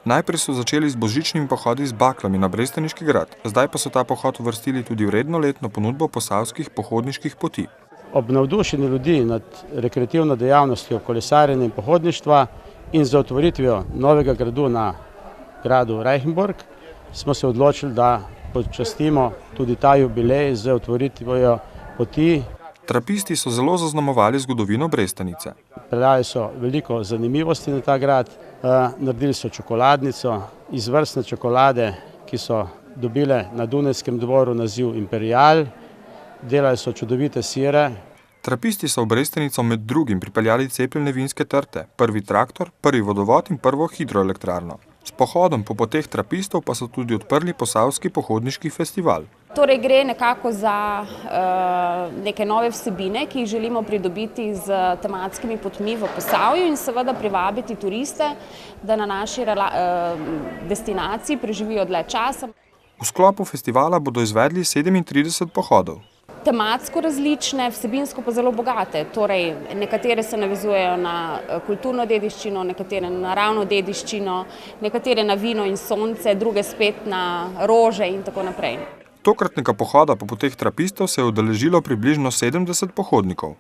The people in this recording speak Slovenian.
Najprej so začeli z božičnimi pohodi z baklami na Brestaniški grad, zdaj pa so ta pohod uvrstili tudi v redno letno ponudbo posavskih pohodniških poti. Ob navdušenju ljudi nad rekreativno dejavnostjo kolesarjenja in pohodništva in za otvoritvijo novega gradu na gradu Reichenburg smo se odločili, da počastimo tudi ta jubilej z otvoritvijo poti. Trapisti so zelo zaznamovali zgodovino Brestanice. Peljali so veliko zanimivosti na ta grad, naredili so čokoladnico, izvrstne čokolade, ki so dobile na Dunajskem dvoru naziv Imperial, delali so čudovite sire. Trapisti so v Brestanico med drugim pripeljali cepljene vinske trte, prvi traktor, prvi vodovod in prvo hidroelektrarno. S pohodom po poteh trapistov pa so tudi odprli posavski pohodniški festival. Torej gre nekako za neke nove vsebine, ki jih želimo pridobiti z tematskimi potmi v Posavju in seveda privabiti turiste, da na naši destinaciji preživijo dlje časa. V sklopu festivala bodo izvedli 37 pohodov. Tematsko različne, vsebinsko pa zelo bogate. Torej, nekatere se navezujejo na kulturno dediščino, nekatere na naravno dediščino, nekatere na vino in sonce, druge spet na rože in tako naprej. Tokratnega pohoda po poteh trapistov se je udeležilo približno 70 pohodnikov.